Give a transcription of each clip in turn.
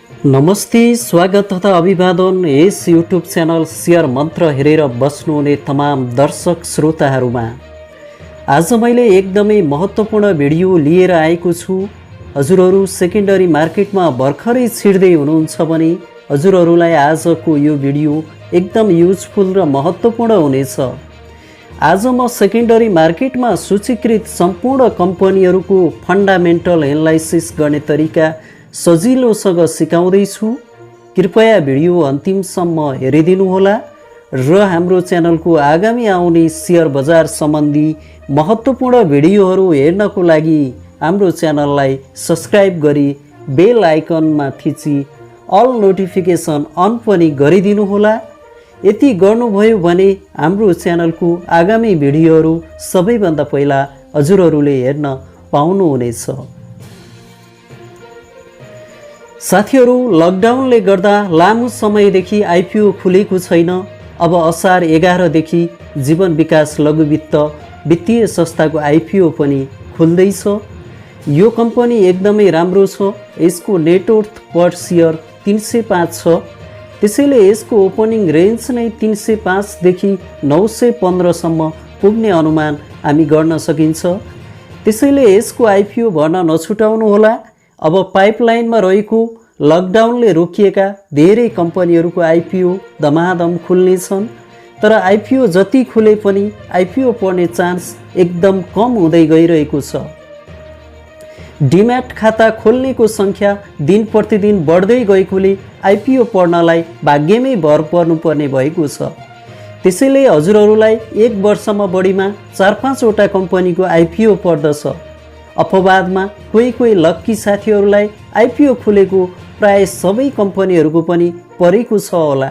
नमस्ते, स्वागत तथा अभिवादन यस युट्युब च्यानल शेयर मन्त्र हेरेर बस्नुहुने तमाम दर्शक श्रोताहरूमा। आज मैले एकदमै महत्त्वपूर्ण भिडियो लिएर आएको छु। हजुरहरू सेकेन्डरी मार्केटमा भर्खरै छिर्दै हुनुहुन्छ भने हजुरहरूलाई आजको यो भिडियो एकदम युजफुल र महत्त्वपूर्ण हुनेछ। आज म सेकेन्डरी मार्केटमा सूचीकृत सम्पूर्ण कम्पनीहरूको फन्डामेन्टल एनालाइसिस गर्ने तरिका सजिलोसँग सिकाउँदैछु। कृपया भिडियो अन्तिमसम्म हेरिदिनुहोला र हाम्रो च्यानलको आगामी आउने शेयर बजार सम्बन्धी महत्त्वपूर्ण भिडियोहरू हेर्नको लागि हाम्रो च्यानललाई सब्स्क्राइब गरी बेल आइकनमा थिची अल नोटिफिकेसन अन पनि गरिदिनुहोला। यति गर्नुभयो भने हाम्रो च्यानलको आगामी भिडियोहरू सबैभन्दा पहिला हजुरहरूले हेर्न पाउनुहुनेछ। साथीहरू, लकडाउनले गर्दा लामो समयदेखि आइपिओ खुलेको छैन। अब असार 11 देखि जीवन विकास लघु वित्त वित्तीय संस्थाको आइपिओ पनि खुल्दैछ। यो कम्पनी एकदमै राम्रो छ। यसको नेटवर्थ पर सेयर 305 छ। त्यसैले यसको ओपनिङ रेन्ज नै 305 देखि 915 सम्म पुग्ने अनुमान हामी गर्न सकिन्छ। त्यसैले यसको आइपिओ भर्न नछुटाउनुहोला। अब पाइपलाइनमा रहेको लकडाउनले रोकिएका धेरै कम्पनीहरूको आइपिओ दमादम खुल्नेछन्। तर आइपिओ जति खुले पनि आइपिओ पर्ने चान्स एकदम कम हुँदै गइरहेको छ। डिम्याट खाता खोल्नेको सङ्ख्या दिन प्रतिदिन बढ्दै गएकोले आइपिओ पर्नलाई भाग्यमै भर पर्नुपर्ने भएको छ। त्यसैले हजुरहरूलाई एक वर्षमा बढीमा 4-5 वटा कम्पनीको आइपिओ पर्दछ। अपवादमा कोही लक्की साथीहरूलाई आइपिओ खुलेको प्राय सबै कम्पनीहरूको पनि परेको छ होला।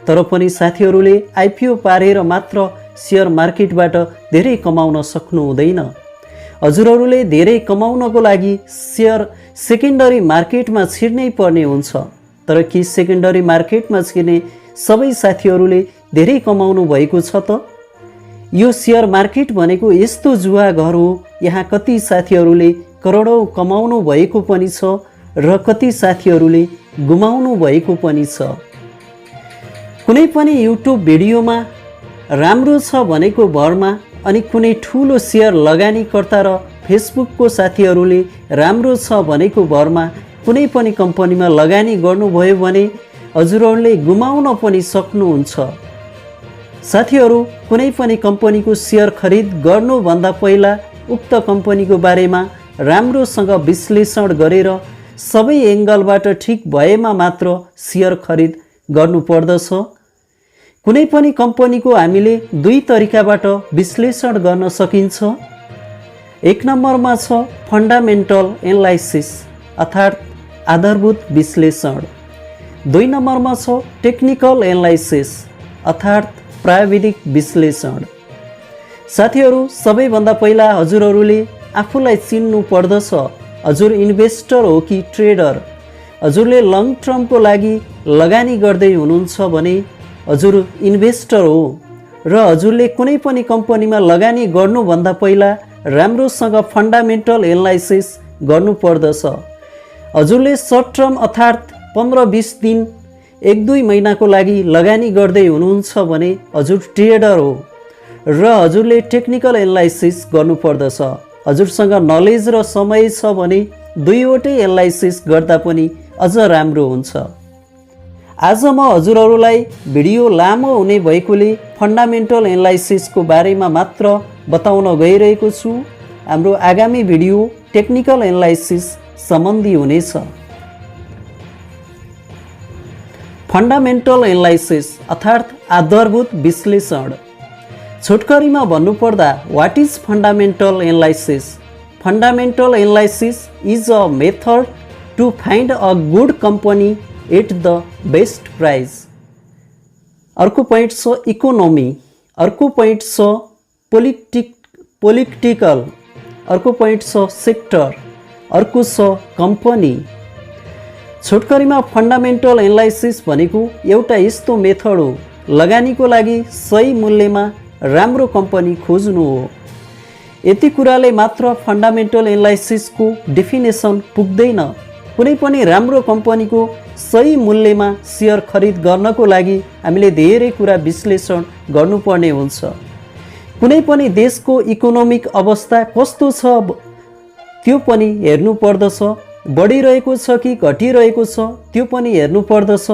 तर पनि साथीहरूले आइपिओ पारेर मात्र सेयर मार्केटबाट धेरै कमाउन सक्नु हुँदैन। हजुरहरूले धेरै कमाउनको लागि सेकेन्डरी मार्केटमा छिर्नै पर्ने हुन्छ। तर के सेकेन्डरी मार्केटमा छिर्ने सबै साथीहरूले धेरै कमाउनु भएको छ त? यो सेयर मार्केट भनेको यस्तो जुवा घर हो। यहाँ कति साथीहरूले करोडौँ कमाउनु भएको पनि छ र कति साथीहरूले गुमाउनु भएको पनि छ। कुनै पनि युट्युब भिडियोमा राम्रो छ भनेको भरमा अनि कुनै ठुलो सेयर लगानीकर्ता र फेसबुकको साथीहरूले राम्रो छ भनेको भरमा कुनै पनि कम्पनीमा लगानी गर्नुभयो भने हजुरहरूले गुमाउन पनि सक्नुहुन्छ। साथीहरू, कुनै पनि कम्पनीको सेयर खरिद गर्नुभन्दा पहिला उक्त कम्पनीको बारेमा राम्रोसँग विश्लेषण गरेर सबै एङ्गलबाट ठिक भएमा मात्र सेयर खरिद गर्नुपर्दछ। कुनै पनि कम्पनीको हामीले दुई तरिकाबाट विश्लेषण गर्न सकिन्छ। एक नम्बरमा छ फन्डामेन्टल एनालाइसिस अर्थात् आधारभूत विश्लेषण। 2 नम्बरमा छ टेक्निकल एनालाइसिस अर्थात् प्राविधिक विश्लेषण। साथीहरू, सबैभन्दा पहिला हजुरहरूले आफूलाई चिन्नु पर्दछ। हजुर इन्भेस्टर हो कि ट्रेडर? हजुरले लङ टर्मको लागि लगानी गर्दै हुनुहुन्छ भने हजुर इन्भेस्टर हो र हजुरले कुनै पनि कम्पनीमा लगानी गर्नुभन्दा पहिला राम्रोसँग फन्डामेन्टल एनालाइसिस गर्नुपर्दछ। हजुरले सर्ट टर्म अर्थात् 15-20 दिन 1-2 महिनाको लागि लगानी गर्दै हुनुहुन्छ भने हजुर ट्रेडर हो र हजुरले टेक्निकल एनालाइसिस गर्नुपर्दछ। हजुरसँग नलेज र समय छ भने दुईवटै एनालाइसिस गर्दा पनि अझ राम्रो हुन्छ। आज म हजुरहरूलाई भिडियो लामो हुने भएकोले फन्डामेन्टल एनालाइसिसको बारेमा मात्र बताउन गइरहेको छु। हाम्रो आगामी भिडियो टेक्निकल एनालाइसिस सम्बन्धी हुनेछ। फन्डामेन्टल एनालाइसिस अर्थात् आधारभूत विश्लेषण। छोटकरीमा भन्नुपर्दा what is fundamental analysis? Fundamental analysis is a method to find a good company at the best price. अर्को पोइन्ट छ इकोनोमी। अर्को पोइन्ट छ पोलिटिकल। अर्को पोइन्ट छ सेक्टर। अर्को छ कम्पनी। छोटकरीमा फन्डामेन्टल एनालाइसिस भनेको एउटा यस्तो मेथड हो लगानीको लागि सही मूल्यमा राम्रो कम्पनी खोज्नु हो। यति कुराले मात्र फन्डामेन्टल एनालाइसिसको डेफिनेसन पुग्दैन। कुनै पनि राम्रो कम्पनीको सही मूल्यमा सेयर खरिद गर्नको लागि हामीले धेरै कुरा विश्लेषण गर्नुपर्ने हुन्छ। कुनै पनि देशको इकोनोमिक अवस्था कस्तो छ त्यो पनि हेर्नु पर्दछ, बढिरहेको छ कि घटिरहेको छ त्यो पनि हेर्नु पर्दछ,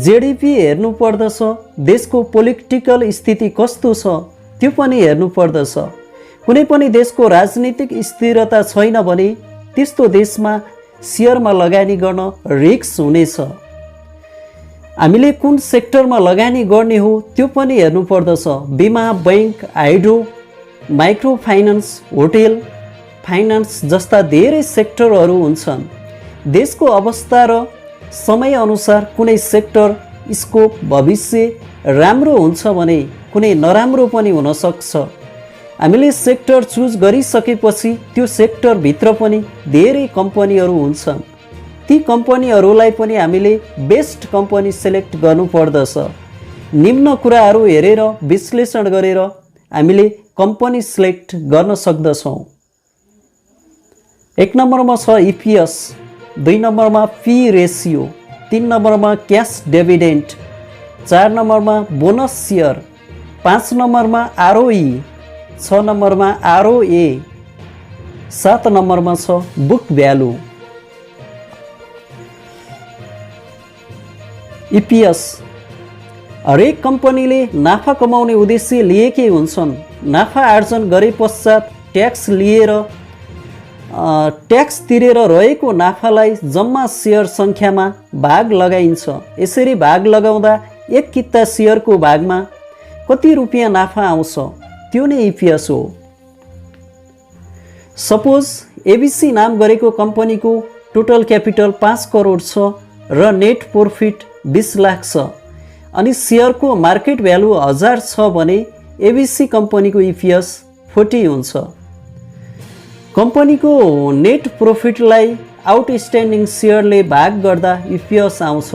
जेडिपी हेर्नु पर्दछ, देशको पोलिटिकल स्थिति कस्तो छ त्यो पनि हेर्नु पर्दछ। कुनै पनि देशको राजनीतिक स्थिरता छैन भने त्यस्तो देशमा सेयरमा लगानी गर्न रिस्क हुनेछ। हामीले कुन सेक्टरमा लगानी गर्ने हो त्यो पनि हेर्नु पर्दछ। बिमा, bank, hydro, micro finance, hotel finance जस्ता धेरै सेक्टरहरू हुन्छन्। देशको अवस्था र समयअनुसार कुनै सेक्टर स्कोप भविष्य राम्रो हुन्छ भने कुनै नराम्रो पनि हुन सक्छ। हामीले सेक्टर चुज गरिसकेपछि त्यो सेक्टरभित्र पनि धेरै कम्पनीहरू हुन्छन्। ती कम्पनीहरूलाई पनि हामीले बेस्ट कम्पनी सेलेक्ट गर्नुपर्दछ। निम्न कुराहरू हेरेर विश्लेषण गरेर हामीले कम्पनी सेलेक्ट गर्न सक्दछौँ। 1 नम्बरमा छ EPS, 2 नम्बरमा पी रेसियो, 3 नम्बरमा क्यास डिभिडेन्ड, 4 नम्बरमा बोनस सेयर, 5 नम्बरमा ROE, 6 नम्बरमा ROA, 7 नम्बरमा छ बुक भ्यालु। EPS हरेक कम्पनीले नाफा कमाउने उद्देश्य लिएकै हुन्छन्। नाफा आर्जन गरे पश्चात ट्याक्स लिएर ट्याक्स तिरेर रहेको नाफालाई जम्मा सेयर सङ्ख्यामा भाग लगाइन्छ। यसरी भाग लगाउँदा एक किता सेयरको भागमा कति रुपियाँ नाफा आउँछ त्यो नै EPS हो। सपोज ABC नाम गरेको कम्पनीको टोटल क्यापिटल 5 करोड छ र नेट प्रॉफिट 20 लाख छ अनि सेयरको मार्केट भ्यालु 1000 छ भने ABC कम्पनीको EPS 40 हुन्छ। कम्पनीको नेट प्रॉफिटलाई आउटस्ट्यान्डिङ सेयरले भाग गर्दा EPS आउँछ।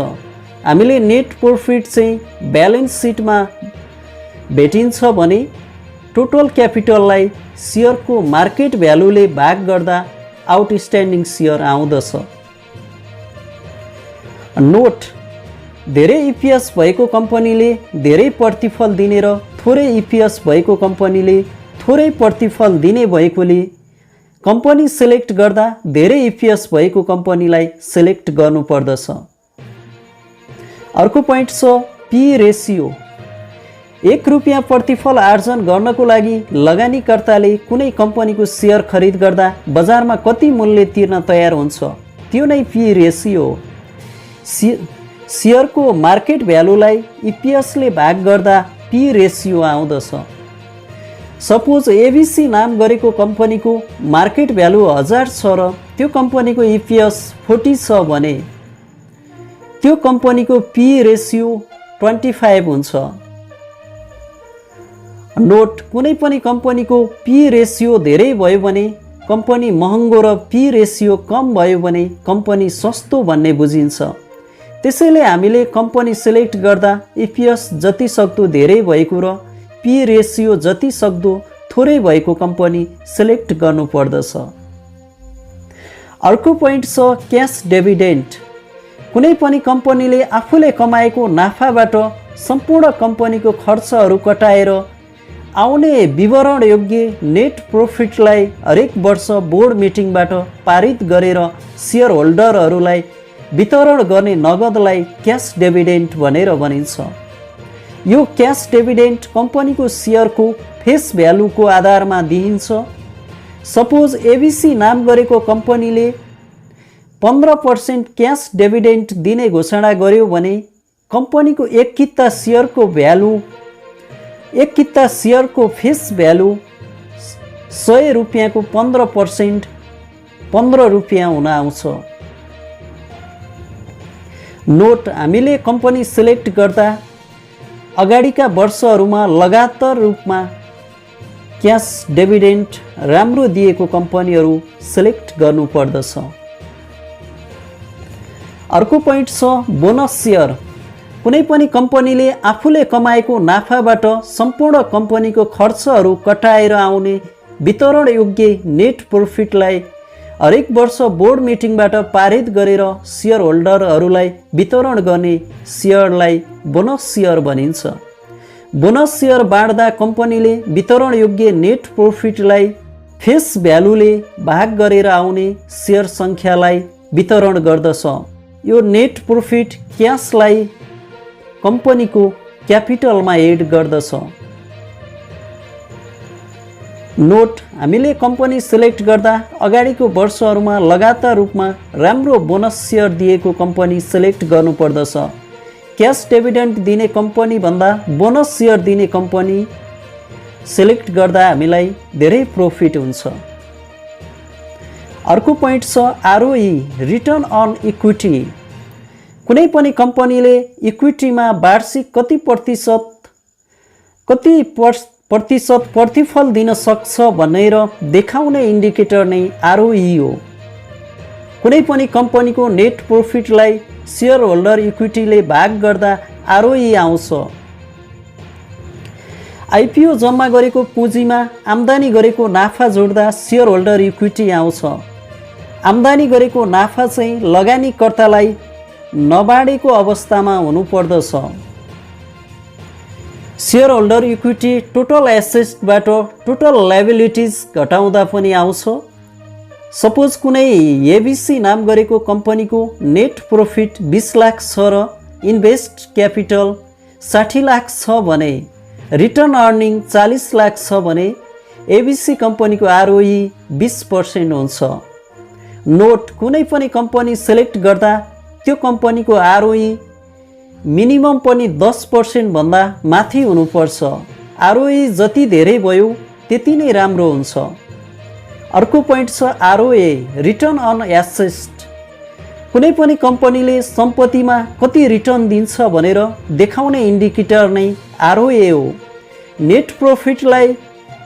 हामीले नेट प्रॉफिट चाहिँ ब्यालेन्स सिटमा भेटिन्छ भने टोटल क्यापिटललाई सेयरको मार्केट भ्यालुले भाग गर्दा आउटस्ट्यान्डिङ सेयर आउँदछ। नोट: धेरै EPS भएको कम्पनीले धेरै प्रतिफल दिने र थोरै EPS भएको कम्पनीले थोरै प्रतिफल दिने भएकोले कम्पनी सेलेक्ट गर्दा धेरै EPS भएको कम्पनीलाई सेलेक्ट गर्नुपर्दछ। अर्को पोइन्ट छ पी रेसियो। 1 रुपियाँ प्रतिफल आर्जन गर्नको लागि लगानीकर्ताले कुनै कम्पनीको सेयर खरिद गर्दा बजारमा कति मूल्य तिर्न तयार हुन्छ त्यो नै पी रेसियो हो। सेयरको मार्केट भ्यालुलाई EPS ले भाग गर्दा पी रेसियो आउँदछ। सपोज ABC नाम गरेको कम्पनीको मार्केट भ्यालु 1000 छ र त्यो कम्पनीको EPS 40 छ भने त्यो कम्पनीको पी रेसियो 25 हुन्छ। नोट: कुनै पनि कम्पनीको पी रेसियो धेरै भयो भने कम्पनी महँगो र पी रेसियो कम भयो भने कम्पनी सस्तो भन्ने बुझिन्छ। त्यसैले हामीले कम्पनी सेलेक्ट गर्दा EPS जति सक्दो धेरै भएको र पी रेसियो जति सक्दो थोरै भएको कम्पनी सेलेक्ट गर्नुपर्दछ। अर्को पोइन्ट छ क्यास डिभिडेन्ड। कुनै पनि कम्पनीले आफूले कमाएको नाफाबाट सम्पूर्ण कम्पनीको खर्चहरू कटाएर आउने विवरण योग्य नेट प्रॉफिटलाई हरेक वर्ष बोर्ड मिटिङबाट पारित गरेर सेयर होल्डरहरूलाई वितरण गर्ने नगदलाई क्यास डिभिडेन्ड भनेर भनिन्छ। यो क्यास डिभिडेन्ड कम्पनीको सेयरको फेस भ्यालुको आधारमा दिइन्छ। सपोज ABC नाम गरेको कम्पनीले 15% क्यास डिभिडेन्ड दिने घोषणा गर्यो भने कम्पनीको एक किता सेयरको फेस भ्यालु 100 रुपियाँको 15% 15 रुपियाँ हुन आउँछ। नोट: हामीले कम्पनी सेलेक्ट गर्दा अगाडिका वर्षहरूमा लगातार रूपमा क्यास डिभिडेन्ड राम्रो दिएको कम्पनीहरू सेलेक्ट गर्नुपर्दछ। अर्को पोइन्ट छ बोनस सेयर। कुनै पनि कम्पनीले आफूले कमाएको नाफाबाट सम्पूर्ण कम्पनीको खर्चहरू कटाएर आउने वितरण योग्य नेट प्रॉफिटलाई हरेक वर्ष बोर्ड मिटिङबाट पारित गरेर सेयर होल्डरहरूलाई वितरण गर्ने सेयरलाई बोनस सेयर भनिन्छ। बोनस सेयर बाँड्दा कम्पनीले वितरण योग्य नेट प्रॉफिटलाई फेस भ्यालुले भाग गरेर आउने सेयर सङ्ख्यालाई वितरण गर्दछ। यो नेट प्रॉफिट क्याशलाई कम्पनीको क्यापिटलमा एड गर्दछ। नोट, हामीले कम्पनी सिलेक्ट गर्दा अगाडिको वर्षहरूमा लगातार रूपमा राम्रो बोनस सेयर दिएको कम्पनी सिलेक्ट गर्नुपर्दछ। क्याश डिभिडेन्ड दिने कम्पनी भन्दा बोनस सेयर दिने कम्पनी सिलेक्ट गर्दा हामीलाई धेरै प्रॉफिट हुन्छ। अर्को पोइन्ट छ आरओई, रिटर्न अन इक्विटी। कुनै पनि कम्पनीले इक्विटीमा वार्षिक कति प्रतिशत प्रतिफल दिन सक्छ भनेर देखाउने इन्डिकेटर नै आरओई हो। कुनै पनि कम्पनीको नेट प्रॉफिटलाई सेयर होल्डर इक्विटीले भाग गर्दा आरओई आउँछ। आइपिओ जम्मा गरेको पुँजीमा आम्दानी गरेको नाफा जोड्दा सेयर होल्डर इक्विटी आउँछ। आम्दानी गरेको नाफा चाहिँ लगानीकर्तालाई नबाडेको अवस्थामा हुनुपर्दछ। सेयर होल्डर इक्विटी टोटल एसेटबाट टोटल लायबिलिटिज घटाउँदा पनि आउँछ। सपोज कुनै एबिसी नाम गरेको कम्पनीको नेट प्रॉफिट 20 लाख छ र इन्भेस्ट क्यापिटल 60 लाख छ भने रिटर्न अर्निङ 40 लाख छ भने एबिसी कम्पनीको आरओई 20% हुन्छ। नोट, कुनै पनि कम्पनी सिलेक्ट गर्दा त्यो कम्पनीको आरओई मिनिमम पनि 10% भन्दा माथि हुनुपर्छ। आरओई जति धेरै भयो त्यति नै राम्रो हुन्छ। अर्को पोइन्ट छ आरओए, रिटर्न अन एसेट। कुनै पनि कम्पनीले सम्पत्तिमा कति रिटर्न दिन्छ भनेर देखाउने इन्डिकेटर नै आरओए हो। नेट प्रॉफिटलाई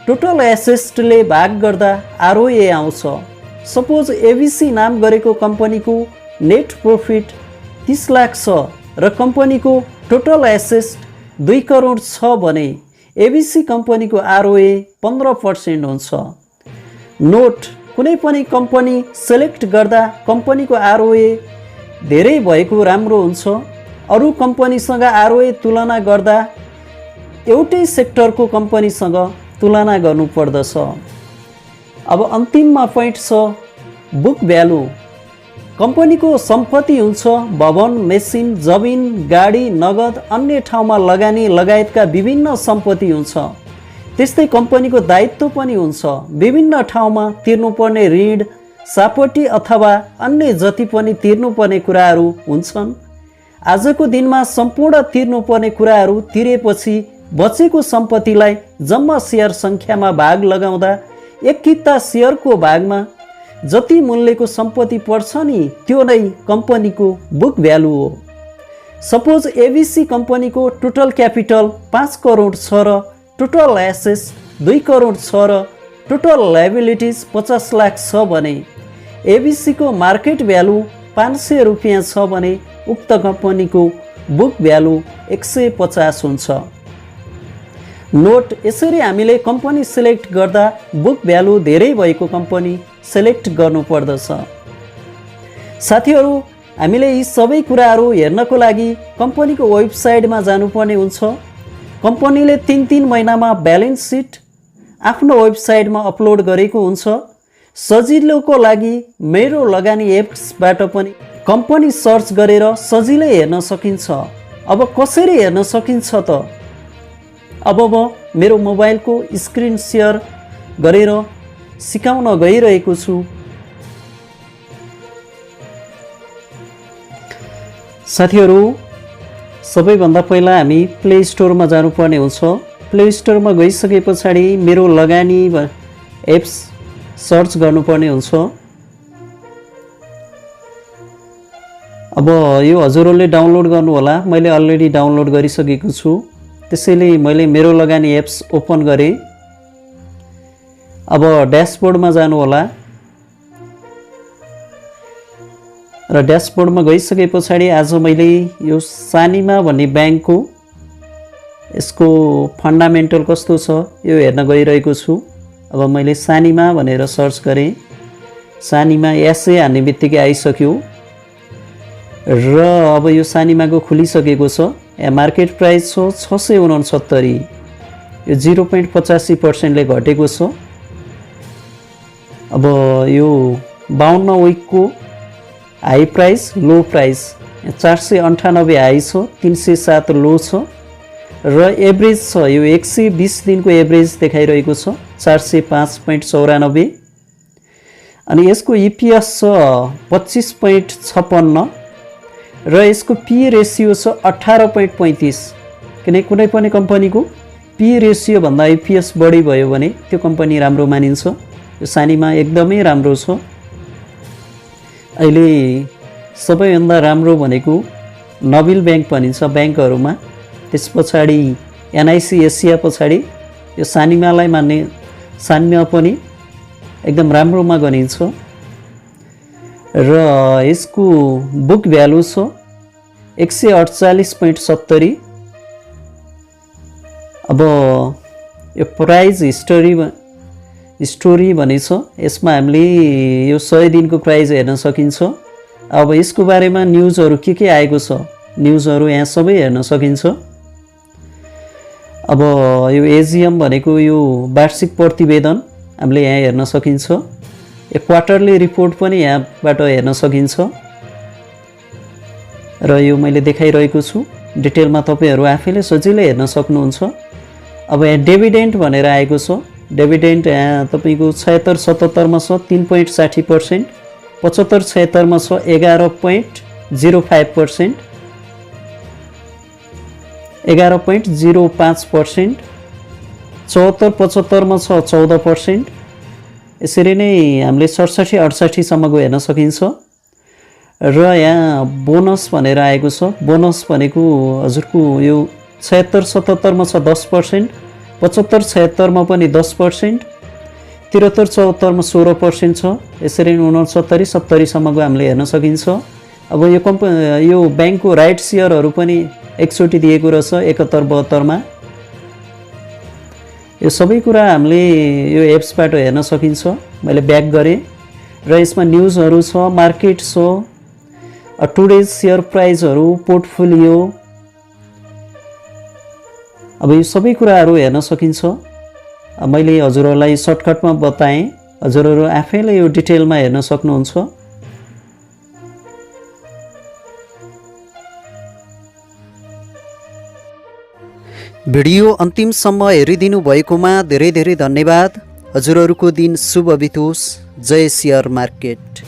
टोटल एसेटले भाग गर्दा आरओए आउँछ। सपोज एबिसी नाम गरेको कम्पनीको नेट प्रॉफिट 30 लाख छ र कम्पनीको टोटल एसेट 2 करोड छ भने एबिसी कम्पनीको आरओए 15% हुन्छ। नोट, कुनै पनि कम्पनी सिलेक्ट गर्दा कम्पनीको आरओए धेरै भएको राम्रो हुन्छ। अरू कम्पनीसँग आरओए तुलना गर्दा एउटै सेक्टरको कम्पनीसँग तुलना गर्नुपर्दछ। अब अन्तिममा पोइन्ट छ बुक भ्यालु। कम्पनीको सम्पत्ति हुन्छ भवन, मेसिन, जमिन, गाडी, नगद, अन्य ठाउँमा लगानी लगायतका विभिन्न सम्पत्ति हुन्छ। त्यस्तै कम्पनीको दायित्व पनि हुन्छ। विभिन्न ठाउँमा तिर्नुपर्ने ऋण, सापटी अथवा अन्य जति पनि तिर्नुपर्ने कुराहरू हुन्छन्। आजको दिनमा सम्पूर्ण तिर्नुपर्ने कुराहरू तिरेपछि बचेको सम्पत्तिलाई जम्मा सेयर सङ्ख्यामा भाग लगाउँदा एक किता सेयरको भागमा जति मूल्यको सम्पत्ति पर्छ नि त्यो नै कम्पनीको बुक भ्यालु हो। सपोज एबिसी कम्पनीको टोटल क्यापिटल 5 करोड छ र टोटल एसेट्स 2 करोड छ र टोटल लायबिलिटिज 50 लाख छ भने एबिसीको मार्केट भ्यालु 500 रुपियाँ छ भने उक्त कम्पनीको बुक भ्यालु 150 हुन्छ। नोट, यसरी हामीले कम्पनी सिलेक्ट गर्दा बुक भ्यालु धेरै भएको कम्पनी सिलेक्ट गर्नुपर्दछ। साथीहरू, हामीले यी सबै कुराहरू हेर्नको लागि कम्पनीको वेबसाइटमा जानुपर्ने हुन्छ। कम्पनीले 3 महिनामा ब्यालेन्स सिट आफ्नो वेबसाइटमा अपलोड गरेको हुन्छ। सजिलोको लागि मेरो लगानी एप्सबाट पनि कम्पनी सर्च गरेर सजिलै हेर्न सकिन्छ। अब कसरी हेर्न सकिन्छ त? अब म मेरो मोबाइलको स्क्रिन सेयर गरेर सिकाउन गइरहेको छु। साथीहरू, सबैभन्दा पहिला हामी प्ले स्टोरमा जानुपर्ने हुन्छ। प्ले स्टोरमा गइसके पछाडि मेरो लगानी एप्स सर्च गर्नुपर्ने हुन्छ। अब यो हजुरहरूले डाउनलोड गर्नुहोला। मैले अलरेडी डाउनलोड गरिसकेको छु, त्यसैले मैले मेरो लगानी एप्स ओपन गरेँ। अब ड्यासबोर्डमा जानु होला र ड्यासबोर्डमा गइसके पछाडि आज मैले यो सानिमा भन्ने ब्याङ्कको यसको फन्डामेन्टल कस्तो छ यो हेर्न गइरहेको छु। अब मैले सानिमा भनेर सर्च गरेँ। सानीमा एसए हान्ने बित्तिकै आइसक्यो र अब यो सानीमाको खुलिसकेको छ। मार्केट प्राइस छ 669, यो 0.85%ले घटेको छ। अब यो 52 विकको हाई प्राइस लो प्राइस 498 हाई छ, 307 लो छ र एभरेज छ यो 120 दिनको एभरेज देखाइरहेको छ 405.94। अनि यसको इपिएस छ 25.56 र यसको पी रेसियो छ 18.35। किनकि कुनै पनि कम्पनीको पी रेसियो भन्दा इपिएस बढी भयो भने त्यो कम्पनी राम्रो मानिन्छ। यो सानीमा एकदमै राम्रो छ। अहिले सबैभन्दा राम्रो भनेको नबिल ब्याङ्क भनिन्छ ब्याङ्कहरूमा, त्यस पछाडि एनआइसी एसिया पछाडि यो सानीमालाई मान्ने सानीमा पनि एकदम राम्रोमा गनिन्छ र यसको बुक भ्यालु छ 148.70। अब यो प्राइस हिस्टोरी भनेछ, यसमा हामीले यो 100 दिनको प्राइस हेर्न सकिन्छ। अब यसको बारेमा न्युजहरू के आएको छ, न्युजहरू यहाँ सबै हेर्न सकिन्छ। अब यो एजिएम भनेको यो वार्षिक प्रतिवेदन हामीले यहाँ हेर्न सकिन्छ। यो क्वार्टरली रिपोर्ट पनि यहाँबाट हेर्न सकिन्छ र यो मैले देखाइरहेको छु। डिटेलमा तपाईँहरू आफैले सजिलै हेर्न सक्नुहुन्छ। अब यहाँ डिभिडेन्ड भनेर आएको छ। डिभिडेन्ड यहाँ तपाईँको 76-77 मा छ 3.60%, 75-76 मा छ 11.05%, 11.05%, 74-75 मा छ 14%। यसरी नै हामीले 67-68 सम्मको हेर्न सकिन्छ र यहाँ बोनस भनेर आएको छ। बोनस भनेको हजुरको यो 76-77 मा छ 10%, 75-76 मा पनि 10%, 73-74 मा 16% छ। यसरी नै 69-70 सम्मको हामीले हेर्न सकिन्छ। अब यो ब्याङ्कको राइट सेयरहरू पनि एकचोटि दिएको रहेछ 71-72 मा। यो सबै कुरा हामीले यो एप्सबाट हेर्न सकिन्छ। मैले ब्याक गरेँ र यसमा न्युजहरू छ, मार्केट छ, टुडेज सेयर प्राइसहरू, पोर्टफोलियो, अब यो सबै कुराहरू हेर्न सकिन्छ। मैले हजुरहरूलाई सर्टकटमा बताएँ, हजुरहरू आफैले यो डिटेलमा हेर्न सक्नुहुन्छ। भिडियो अन्तिमसम्म हेरिदिनु भएकोमा धेरै धेरै धन्यवाद। हजुरहरूको दिन शुभ बितोस्। जय शेयर मार्केट।